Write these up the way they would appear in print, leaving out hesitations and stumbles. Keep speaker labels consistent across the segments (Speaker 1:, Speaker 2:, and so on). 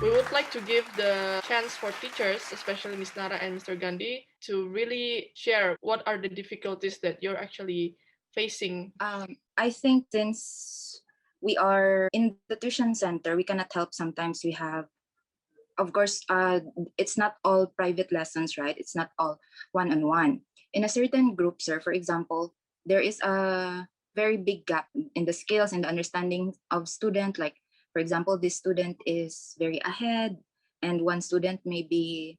Speaker 1: We would like to give the chance for teachers, especially Ms. Nara and Mr. Gandhi, to really share what are the difficulties that you're actually facing.
Speaker 2: I think since we are in the tuition center, we cannot help. Sometimes we have, of course, it's not all private lessons, right? It's not all one-on-one. In a certain group, sir, for example, there is a very big gap in the skills and the understanding of student. Like, for example, this student is very ahead and one student may be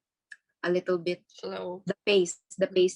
Speaker 2: a little bit
Speaker 1: slow.
Speaker 2: The pace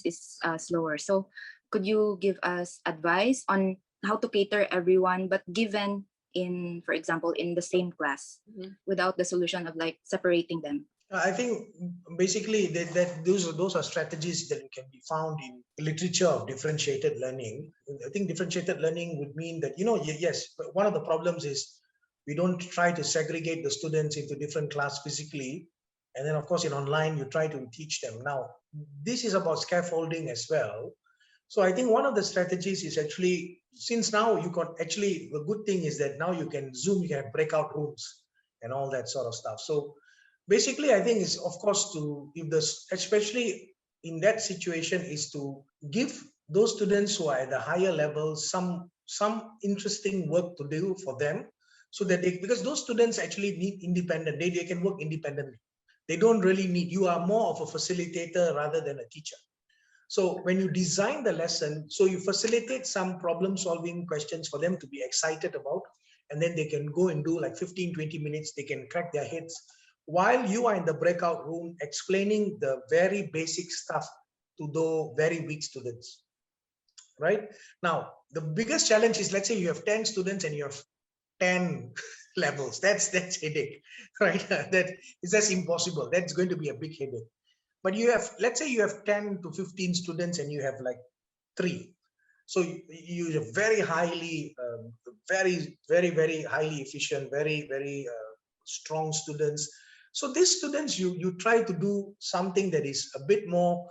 Speaker 2: is slower. So could you give us advice on how to cater everyone, but given in, for example, in the same class, without the solution of like separating them?
Speaker 3: I think basically that those are strategies that can be found in literature of differentiated learning. I think differentiated learning would mean that, yes, but one of the problems is we don't try to segregate the students into different class physically. And then, of course, in online, you try to teach them. Now, this is about scaffolding as well. So I think one of the strategies is actually, since now you can actually, the good thing is that now you can Zoom, you can have breakout rooms and all that sort of stuff. So basically, I think it's, of course, especially in that situation, is to give those students who are at the higher level some interesting work to do for them, so that because those students actually need independent, they can work independently. They don't really need, you are more of a facilitator rather than a teacher. So when you design the lesson, so you facilitate some problem solving questions for them to be excited about, and then they can go and do like 15-20 minutes, they can crack their heads while you are in the breakout room explaining the very basic stuff to the very weak students. Right? Now, the biggest challenge is, let's say you have 10 students and you have 10 levels. That's headache, right? That's impossible. That's going to be a big headache. But you have, let's say you have 10 to 15 students and you have like 3. So you have very highly, very highly efficient, very strong students. So these students, you try to do something that is a bit more,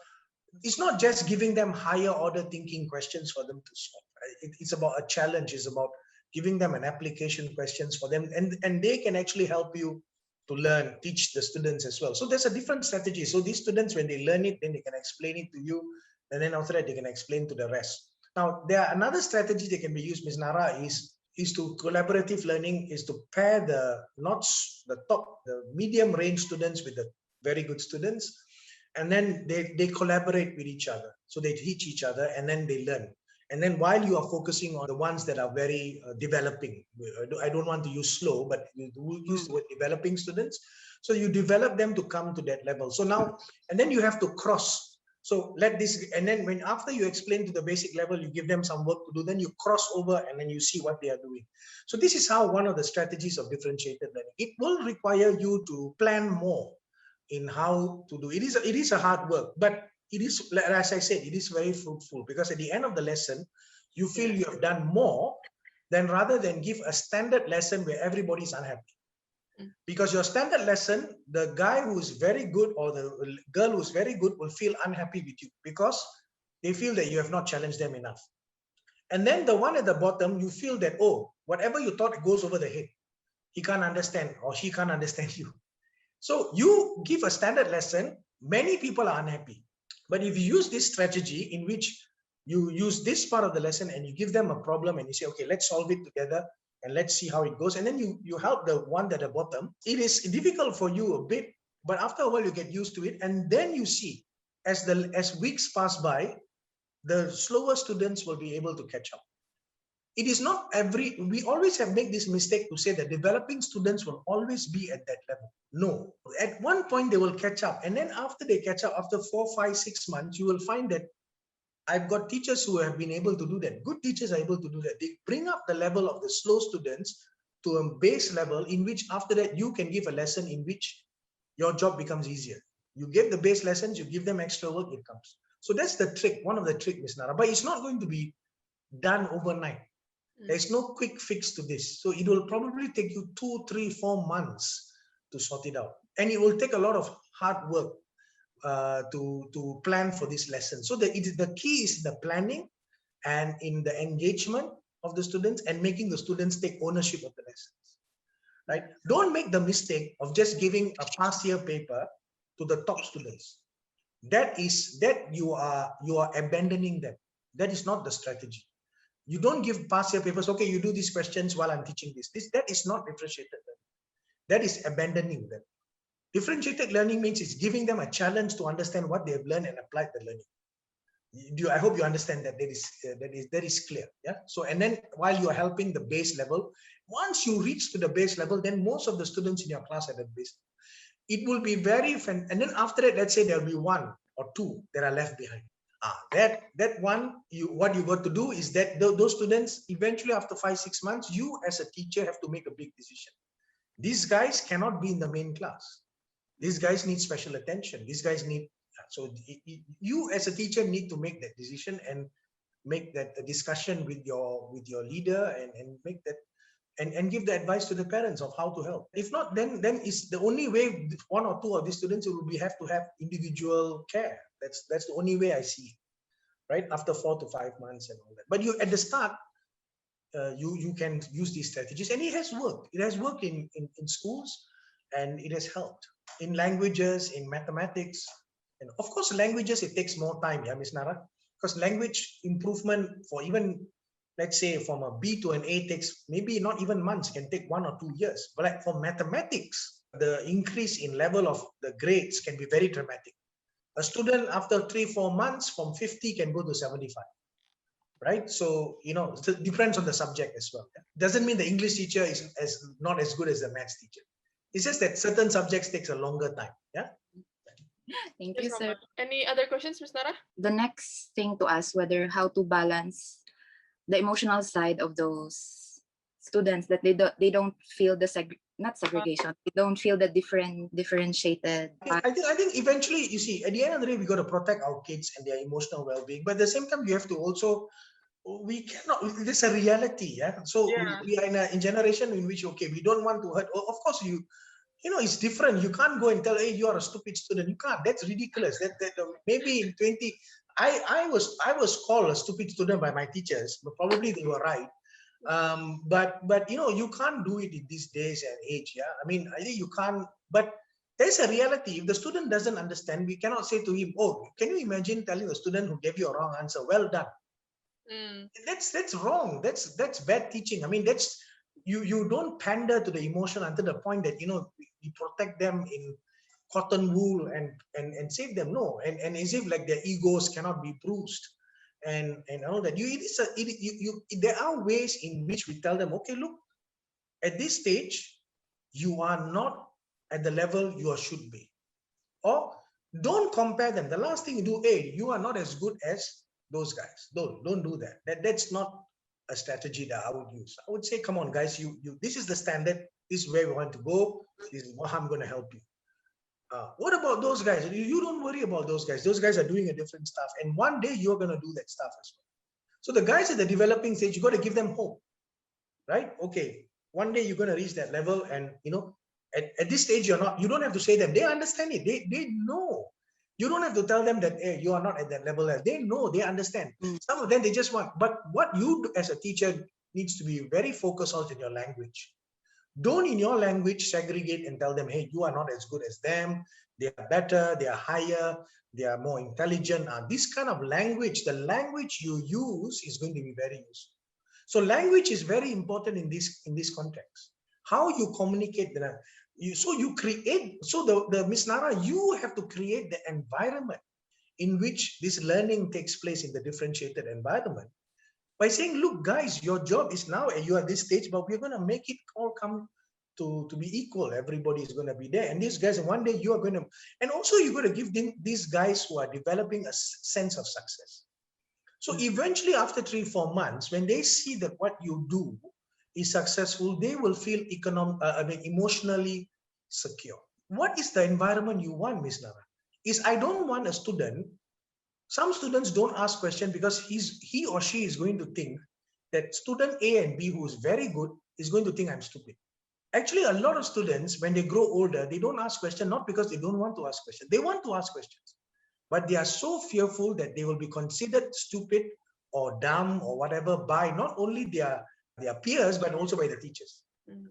Speaker 3: it's not just giving them higher order thinking questions for them to solve. Right? It's about a challenge. It's about giving them an application questions for them, and they can actually help you to learn, teach the students as well. So there's a different strategy. So these students, when they learn it, then they can explain it to you, and then after that they can explain to the rest. Now, there are another strategy that can be used, Ms. Nara, is to collaborative learning, is to pair the medium range students with the very good students, and then they collaborate with each other. So they teach each other and then they learn. And then while you are focusing on the ones that are very developing, I don't want to use slow, but you use the word developing students. So you develop them to come to that level. So now, and then you have to cross. So and then after you explain to the basic level, you give them some work to do, then you cross over and then you see what they are doing. So this is how one of the strategies of differentiated learning. It will require you to plan more in how to do it. It is a hard work, but it is, as I said, it is very fruitful, because at the end of the lesson, you feel you have done more than rather than give a standard lesson where everybody is unhappy. Because your standard lesson, the guy who is very good or the girl who is very good will feel unhappy with you because they feel that you have not challenged them enough. And then the one at the bottom, you feel that, oh, whatever you thought goes over the head. He can't understand or she can't understand you. So you give a standard lesson, many people are unhappy. But if you use this strategy in which you use this part of the lesson and you give them a problem and you say, okay, let's solve it together and let's see how it goes. And then you help the one at the bottom. It is difficult for you a bit, but after a while you get used to it. And then you see, as weeks pass by, the slower students will be able to catch up. It is not we always make this mistake to say that developing students will always be at that level. No, at one point they will catch up. And then after they catch up, after 4, 5, 6 months, you will find that I've got teachers who have been able to do that. Good teachers are able to do that. They bring up the level of the slow students to a base level in which after that you can give a lesson in which your job becomes easier. You give the base lessons, you give them extra work, it comes. So that's the trick, one of the tricks, Ms. Nara. But it's not going to be done overnight. There's no quick fix to this. So it will probably take you 2, 3, 4 months to sort it out. And it will take a lot of hard work to plan for this lesson. So the key is the planning and in the engagement of the students and making the students take ownership of the lessons. right? Don't make the mistake of just giving a past year paper to the top students. That you are abandoning them. That is not the strategy. You don't give past year papers. Okay, you do these questions while I'm teaching this. That is not differentiated learning. That is abandoning them. Differentiated learning means it's giving them a challenge to understand what they have learned and apply the learning. I hope you understand that. That is clear. Yeah. So, and then while you are helping the base level, once you reach to the base level, then most of the students in your class are at the base. It will be very fun. And then after that, let's say there'll be one or two that are left behind. That one, what you got to do is that those students, eventually after 5-6 months, you as a teacher have to make a big decision. These guys cannot be in the main class. These guys need special attention. These guys need, so you as a teacher need to make that decision and make that discussion with your leader and make that and give the advice to the parents of how to help. If not, then it's the only way. One or two of these students will have to have individual care. That's the only way I see it, right? After 4 to 5 months and all that. But you at the start, you can use these strategies, and it has worked. It has worked in schools, and it has helped in languages, in mathematics, and of course languages. It takes more time, yeah, Ms. Nara, because language improvement for even, let's say, from a B to an A takes maybe not even months, can take 1 or 2 years. But like for mathematics, the increase in level of the grades can be very dramatic. A student after 3-4 months from 50 can go to 75, right? So, it depends on the subject as well. Doesn't mean the English teacher is not as good as the maths teacher. It's just that certain subjects takes a longer time. Yeah.
Speaker 2: Thank you, sir.
Speaker 1: Any other questions, Ms. Nara?
Speaker 2: The next thing to ask, how to balance the emotional side of those students, that they don't feel the not segregation, they don't feel the differentiated.
Speaker 3: I think eventually, you see, at the end of the day, we got to protect our kids and their emotional well-being. But at the same time, you have to also, we cannot. It's a reality, yeah. So we are in a generation in which, okay, we don't want to hurt. Of course, it's different. You can't go and tell, hey, you are a stupid student. You can't. That's ridiculous. That maybe in 20, I was called a stupid student by my teachers, but probably they were right. But you can't do it in these days and age. Yeah, I mean, I think you can't. But there's a reality. If the student doesn't understand, we cannot say to him, "Oh, can you imagine telling a student who gave you a wrong answer, well done." That's wrong. That's bad teaching. I mean, that's you don't pander to the emotion until the point that you protect them in cotton wool and save them. No, and as if like their egos cannot be bruised and all that. There are ways in which we tell them, okay, look, at this stage you are not at the level you should be, or don't compare them. The last thing you do, hey, you are not as good as those guys. Don't do that. That's not a strategy that I would use. I would say, come on, guys, you this is the standard. This is where we want to go. This is how I'm going to help you. What about those guys? You don't worry about those guys. Those guys are doing a different stuff. And one day you're going to do that stuff as well. So the guys at the developing stage, you got to give them hope, right? Okay, one day you're going to reach that level. And, at this stage, you don't have to say them. They understand it. They know. You don't have to tell them that, hey, you are not at that level. They know, they understand. Some of them, they just want. But what you do as a teacher needs to be very focused on in your language. Don't in your language segregate and tell them, hey, you are not as good as them. They are better, they are higher, they are more intelligent. This kind of language, the language you use is going to be very useful. So language is very important in this context. How you communicate, the Ms. Nara, you have to create the environment in which this learning takes place in the differentiated environment. By saying, look, guys, your job is now, you are at this stage, but we're going to make it all come to be equal. Everybody is going to be there. And these guys, one day you are going to, and also you're going to give them, these guys who are developing a sense of success. So eventually after 3-4 months, when they see that what you do is successful, they will feel emotionally secure. What is the environment you want, Ms. Nara? I don't want a student. Some students don't ask questions because he or she is going to think that student A and B, who is very good, is going to think I'm stupid. Actually, a lot of students, when they grow older, they don't ask questions, not because they don't want to ask questions. They want to ask questions, but they are so fearful that they will be considered stupid or dumb or whatever by not only their peers, but also by the teachers.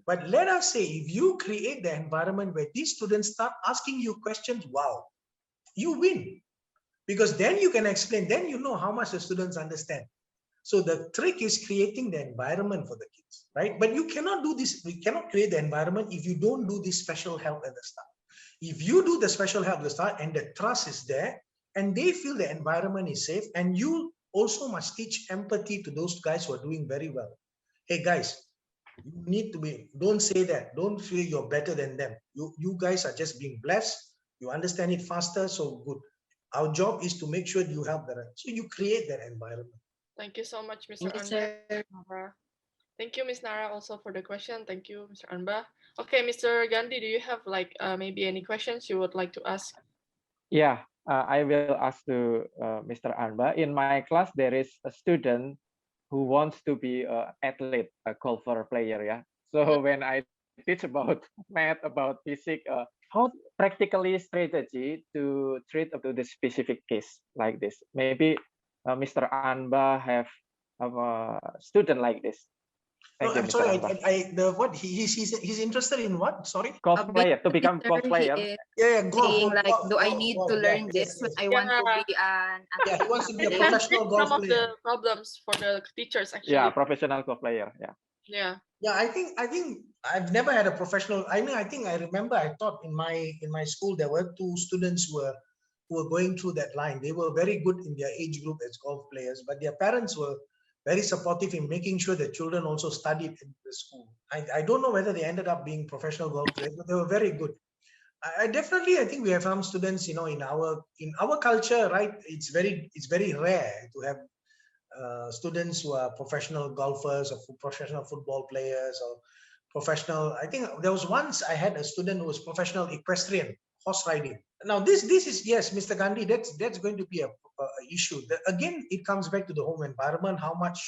Speaker 3: But let us say, if you create the environment where these students start asking you questions, wow, you win. Because then you can explain, then you know how much the students understand. So the trick is creating the environment for the kids, right? But you cannot do this, we cannot create the environment if you don't do this special help at the start. If you do the special help at the start and the trust is there and they feel the environment is safe, and you also must teach empathy to those guys who are doing very well. Hey guys, you need to be, don't say that, don't feel you're better than them. You guys are just being blessed, you understand it faster, so good. Our job is to make sure you help them. So you create that environment.
Speaker 1: Thank you so much, Mr.
Speaker 2: Thank you,
Speaker 1: Anba.
Speaker 2: sir.
Speaker 1: Thank you, Ms. Nara, also for the question. Thank you, Mr. Anba. Okay, Mr. Gandhi, do you have like maybe any questions you would like to ask?
Speaker 4: Yeah, I will ask to Mr. Anba. In my class, there is a student who wants to be an athlete, a golfer player. Yeah. So when I teach about math, about physics, how practically strategy to treat up to the specific case like this? Maybe Mr. Anba have a student like this.
Speaker 3: No,
Speaker 4: Thank you,
Speaker 3: I'm
Speaker 4: Mr.
Speaker 3: sorry.
Speaker 4: Anba.
Speaker 3: What he's interested in what? Sorry.
Speaker 4: Golf player, to become golf
Speaker 2: He
Speaker 4: player.
Speaker 2: is
Speaker 3: Yeah, golf.
Speaker 2: saying like,
Speaker 3: Golf,
Speaker 2: do I
Speaker 3: golf,
Speaker 2: need
Speaker 3: golf,
Speaker 2: to
Speaker 3: yeah,
Speaker 2: learn this
Speaker 3: yes,
Speaker 2: when
Speaker 3: yes.
Speaker 2: I want to
Speaker 1: Yeah.
Speaker 2: be an
Speaker 3: Yeah, he wants to be a
Speaker 1: It
Speaker 3: professional
Speaker 1: fixed
Speaker 3: golf
Speaker 1: some of
Speaker 3: player.
Speaker 1: the problems for the teachers actually.
Speaker 4: Yeah, professional golf player. Yeah.
Speaker 1: Yeah.
Speaker 3: Yeah, I think I've never had a professional. I mean, I think I remember. I thought in my school there were two students who were going through that line. They were very good in their age group as golf players, but their parents were very supportive in making sure that children also studied in the school. I don't know whether they ended up being professional golf players, but they were very good. I definitely, I think we have some students, you know, in our culture, right? It's very rare to have students who are professional golfers or professional football players or professional. I think there was once I had a student who was professional equestrian horse riding. Now this is, yes, Mr. Gandhi, that's going to be a issue. Again, it comes back to the home environment, how much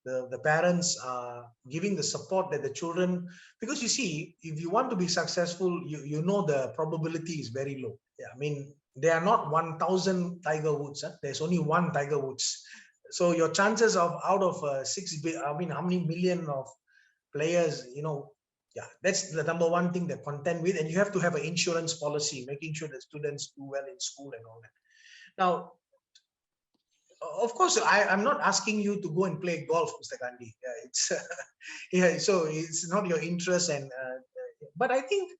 Speaker 3: the parents are giving the support that the children, because you see, if you want to be successful, you know the probability is very low. Yeah, I mean, there are not 1,000 Tiger Woods. Huh? There's only one Tiger Woods. So your chances of out of I mean, how many million of players, you know, yeah, that's the number one thing they're content with. And you have to have an insurance policy, making sure that students do well in school and all that. Now, of course, I'm not asking you to go and play golf, Mr. Gandhi. It's yeah, so it's not your interest, and but I think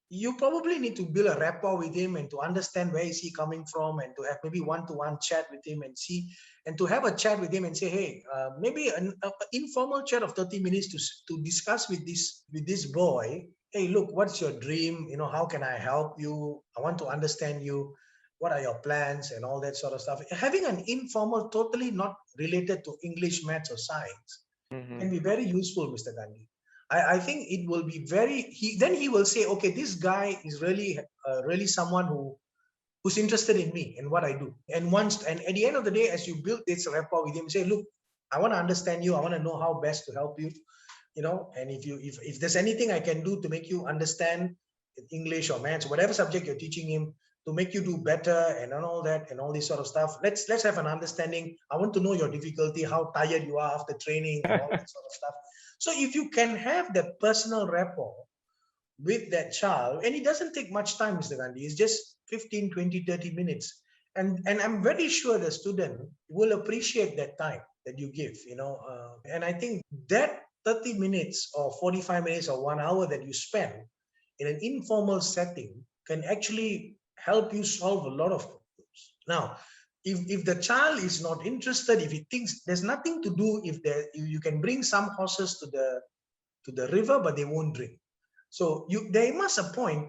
Speaker 3: you probably need to build a rapport with him and to understand where is he coming from, and to have maybe one-to-one chat with him and see, and to have a chat with him and say, hey, maybe an informal chat of 30 minutes to discuss with this boy. Hey, look, what's your dream? You know, how can I help you? I want to understand you. What are your plans and all that sort of stuff? Having an informal, totally not related to English, maths, or science can be very useful, Mr. Gandhi. I think it will be very. Then he will say, okay, this guy is really someone who's interested in me and what I do. And at the end of the day, as you build this rapport with him, say, look, I want to understand you. I want to know how best to help you. You know, and if there's anything I can do to make you understand English or maths, whatever subject you're teaching him, to make you do better and all that and all this sort of stuff. Let's have an understanding. I want to know your difficulty, how tired you are after training and all that sort of stuff. So if you can have that personal rapport with that child, and it doesn't take much time, Mr. Gandhi, it's just 15, 20, 30 minutes. And I'm very sure the student will appreciate that time that you give, you know. And I think that 30 minutes or 45 minutes or 1 hour that you spend in an informal setting can actually help you solve a lot of problems. Now, if the child is not interested, if he thinks there's nothing to do, if you can bring some horses to the river, but they won't drink. So there must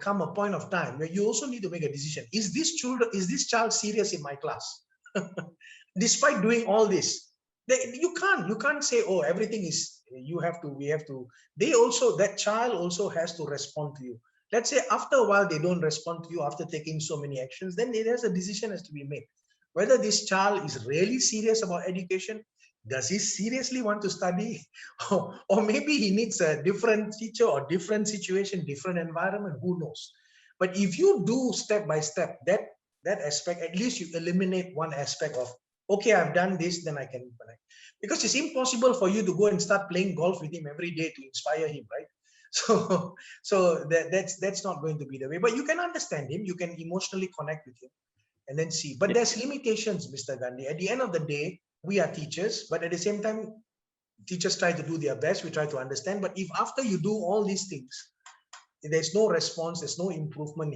Speaker 3: come a point of time where you also need to make a decision. Is this child serious in my class? Despite doing all this, you can't say, oh, everything is, we have to. That child also has to respond to you. Let's say after a while they don't respond to you after taking so many actions, then there's a decision has to be made. Whether this child is really serious about education, does he seriously want to study? Or maybe he needs a different teacher or different situation, different environment, who knows? But if you do step by step that aspect, at least you eliminate one aspect of Okay, I've done this, then I can connect. Because it's impossible for you to go and start playing golf with him every day to inspire him, right? So that's not going to be the way. But you can understand him, you can emotionally connect with him, and then see. But there's limitations, Mr. Gandhi. At the end of the day, we are teachers, but at the same time, teachers try to do their best. We try to understand. But if after you do all these things, there's no response, there's no improvement,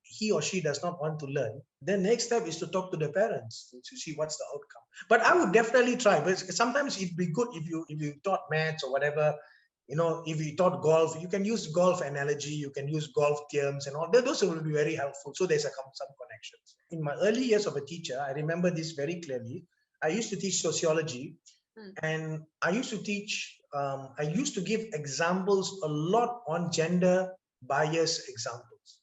Speaker 3: he or she does not want to learn, then next step is to talk to the parents to see what's the outcome. But I would definitely try. But sometimes it'd be good if you taught maths or whatever, if you taught golf, you can use golf analogy, you can use golf terms and all that. Those will be very helpful. So there's some connections. In my early years of a teacher, I remember this very clearly. I used to teach sociology, and I used to teach, I used to give examples a lot on gender bias examples.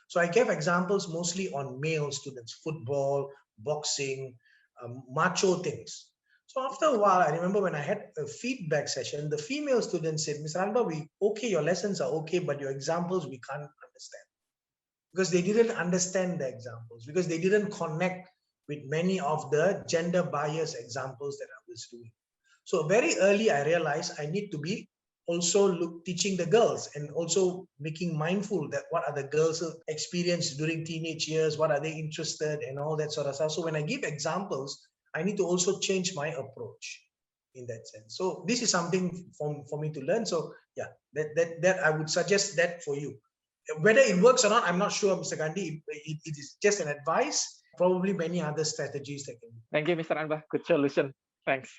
Speaker 3: So I gave examples mostly on male students, football, boxing, macho things. So after a while, I remember when I had a feedback session, the female students said, Mr. Alba, your lessons are okay, but your examples we can't understand. Because they didn't understand the examples, because they didn't connect with many of the gender bias examples that I was doing. So very early, I realized I need to be also teaching the girls and also making mindful that what are the girls' experience during teenage years, what are they interested and all that sort of stuff. So when I give examples, I need to also change my approach in that sense. So this is something for me to learn. So yeah, that I would suggest that for you. Whether it works or not, I'm not sure, Mr. Gandhi. It is just an advice. Probably many other strategies that can.
Speaker 4: Thank you, Mr. Anba. Good solution. Thanks.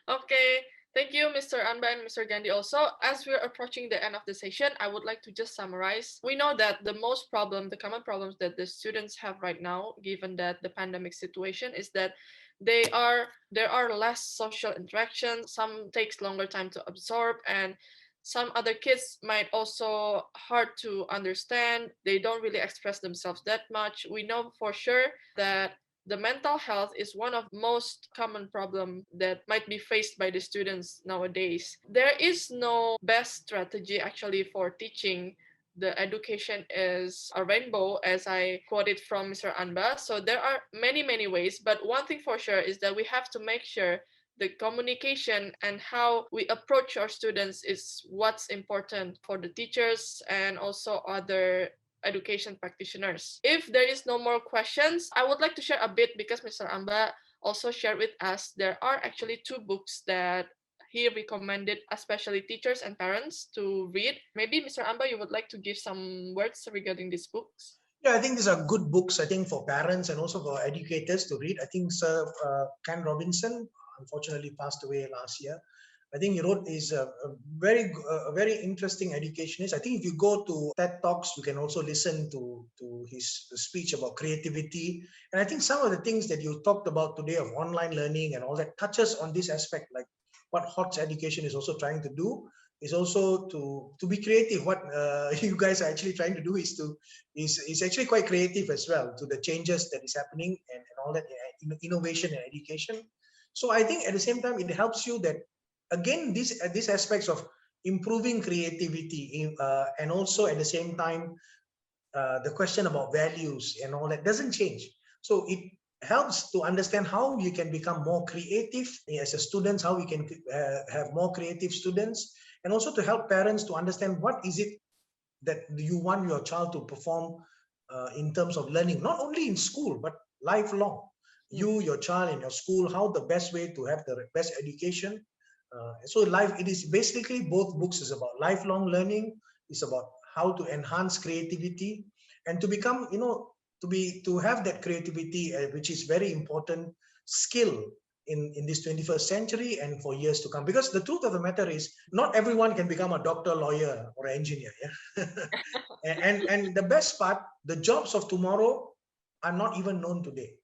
Speaker 1: Okay, thank you, Mr. Anba and Mr. Gandhi. Also, as we're approaching the end of the session, I would like to just summarize. We know that the common problems that the students have right now, given that the pandemic situation, is that there are less social interaction. Some takes longer time to absorb, and some other kids might also hard to understand. They don't really express themselves that much. We know for sure that the mental health is one of most common problem that might be faced by the students nowadays. There is no best strategy actually for teaching. The education is a rainbow, as I quoted from Mr. Anba. So there are many ways, but one thing for sure is that we have to make sure the communication and how we approach our students is what's important for the teachers and also other education practitioners. If there is no more questions, I would like to share a bit because Mr. Amba also shared with us there are actually 2 books that he recommended, especially teachers and parents, to read. Maybe Mr. Amba, you would like to give some words regarding these books?
Speaker 3: Yeah, I think these are good books, I think, for parents and also for educators to read. I think Sir Ken Robinson, unfortunately passed away last year. I think he wrote is a very interesting educationist. I think if you go to TED Talks, you can also listen to his speech about creativity. And I think some of the things that you talked about today of online learning and all that touches on this aspect, like what HOTS education is also trying to do is also to be creative. What you guys are actually trying to do is actually quite creative as well to the changes that is happening and all that innovation and education. So I think at the same time, it helps you that, again, these aspects of improving creativity and also at the same time, the question about values and all that doesn't change. So it helps to understand how you can become more creative as a student, how we can have more creative students, and also to help parents to understand what is it that you want your child to perform in terms of learning, not only in school, but lifelong. You, your child, in your school, how the best way to have the best education. It is basically both books is about lifelong learning, it's about how to enhance creativity and to become, to have that creativity, which is very important skill in this 21st century and for years to come. Because the truth of the matter is, not everyone can become a doctor, lawyer, or engineer. Yeah? and the best part, the jobs of tomorrow are not even known today.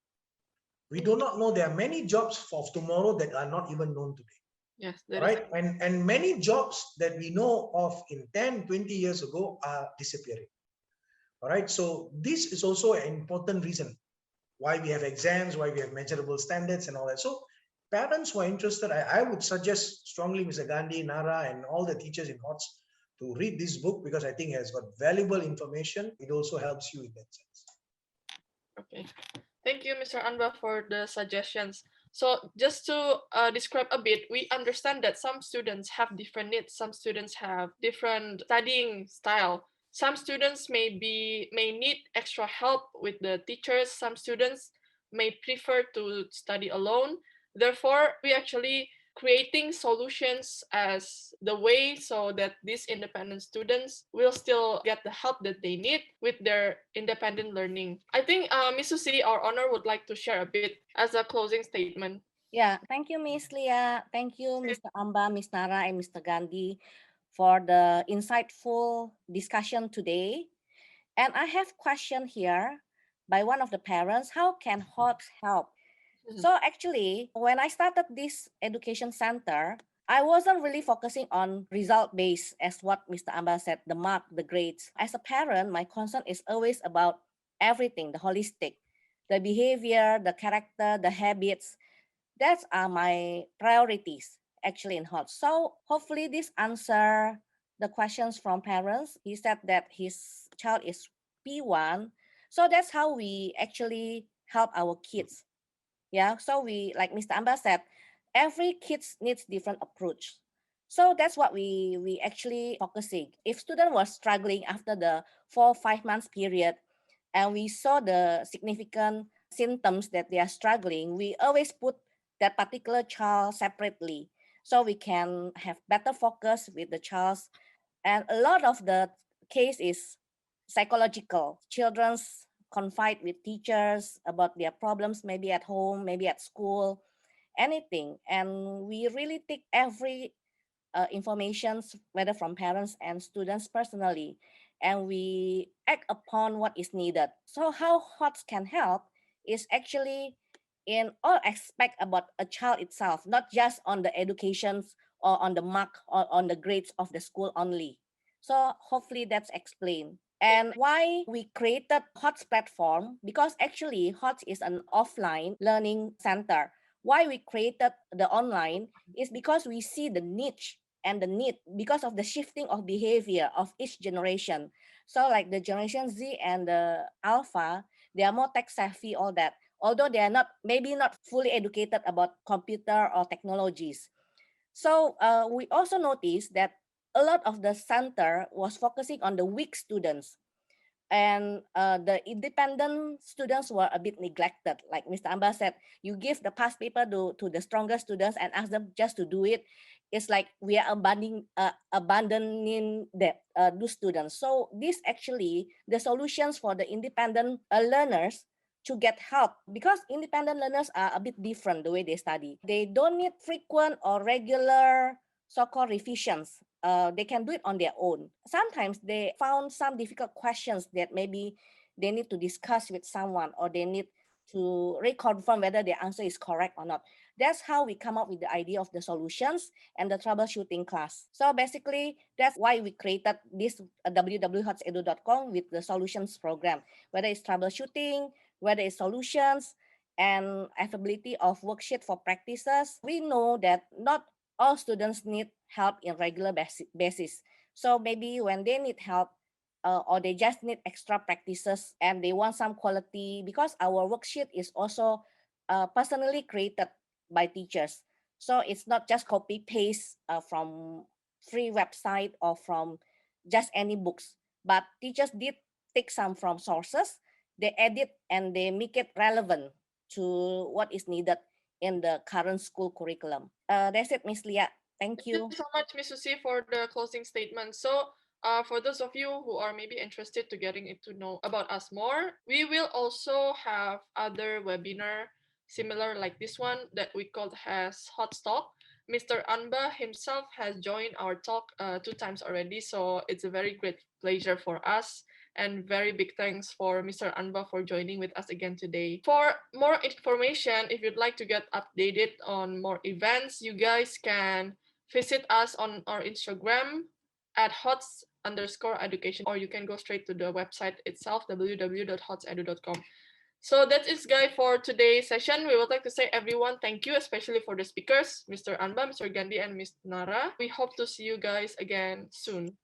Speaker 3: We do not know. There are many jobs of tomorrow that are not even known today.
Speaker 1: Yes,
Speaker 3: right? And many jobs that we know of in 10, 20 years ago are disappearing. All right. So this is also an important reason why we have exams, why we have measurable standards and all that. So parents who are interested, I would suggest strongly, Mr. Gandhi, Nara, and all the teachers in HOTS to read this book, because I think it has got valuable information. It also helps you in that sense.
Speaker 1: Okay. Thank you, Mr. Anba, for the suggestions. So just to describe a bit, we understand that some students have different needs. Some students have different studying style. Some students may need extra help with the teachers. Some students may prefer to study alone. Therefore, we actually creating solutions as the way so that these independent students will still get the help that they need with their independent learning. I think Miss Susi, our owner, would like to share a bit as a closing statement.
Speaker 5: Yeah, thank you, Miss Leah. Thank you, Mr. Amba, Miss Nara, and Mr. Gandhi for the insightful discussion today. And I have question here by one of the parents. How can HOPS help? So actually, when I started this education center, I wasn't really focusing on result based as what Mr. Amba said, the mark, the grades. As a parent, my concern is always about everything, the holistic, the behavior, the character, the habits. That's are my priorities actually in HOT. So hopefully this answer the questions from parents. He said that his child is P1. So that's how we actually help our kids. Yeah. So we, like Mr. Amba said, every kids needs different approach. So that's what we actually focusing. If student was struggling after the 4 or 5 months period, and we saw the significant symptoms that they are struggling, we always put that particular child separately so we can have better focus with the child. And a lot of the case is psychological. Children's confide with teachers about their problems, maybe at home, maybe at school, anything. And we really take every information, whether from parents and students personally, and we act upon what is needed. So how HOTS can help is actually in all aspect about a child itself, not just on the educations or on the mark or on the grades of the school only. So hopefully that's explained. And why we created HOTS platform, because actually HOTS is an offline learning center. Why we created the online is because we see the niche and the need because of the shifting of behavior of each generation. So like the generation Z and the Alpha, they are more tech savvy, all that. Although they are not, maybe not fully educated about computer or technologies. So we also noticed that a lot of the center was focusing on the weak students, and the independent students were a bit neglected. Like Mr. Amba said, you give the past paper to the stronger students and ask them just to do it. It's like we are abandoning those students. So this actually the solutions for the independent learners to get help, because independent learners are a bit different the way they study. They don't need frequent or regular so-called revisions. They can do it on their own. Sometimes they found some difficult questions that maybe they need to discuss with someone, or they need to reconfirm whether the answer is correct or not. That's how we come up with the idea of the solutions and the troubleshooting class. So basically, that's why we created this www.hotsedu.com with the solutions program, whether it's troubleshooting, whether it's solutions, and availability of worksheet for practices. We know that not all students need help in regular basis. So maybe when they need help, or they just need extra practices and they want some quality, because our worksheet is also personally created by teachers. So it's not just copy paste from free website or from just any books, but teachers did take some from sources, they edit and they make it relevant to what is needed in the current school curriculum. That's it, Miss Leah. Thank you.
Speaker 1: Thank you so much, Miss Susi, for the closing statement. So, for those of you who are maybe interested to getting to know about us more, we will also have other webinar similar like this one that we called as Hot Talk. Mr. Anba himself has joined our talk 2 times already, so it's a very great pleasure for us. And very big thanks for Mr. Anba for joining with us again today. For more information, if you'd like to get updated on more events, you guys can visit us on our Instagram at hots_education, or you can go straight to the website itself, www.hotsedu.com. So that is, guys, for today's session. We would like to say everyone thank you, especially for the speakers, Mr. Anba, Mr. Gandhi, and Ms. Nara. We hope to see you guys again soon.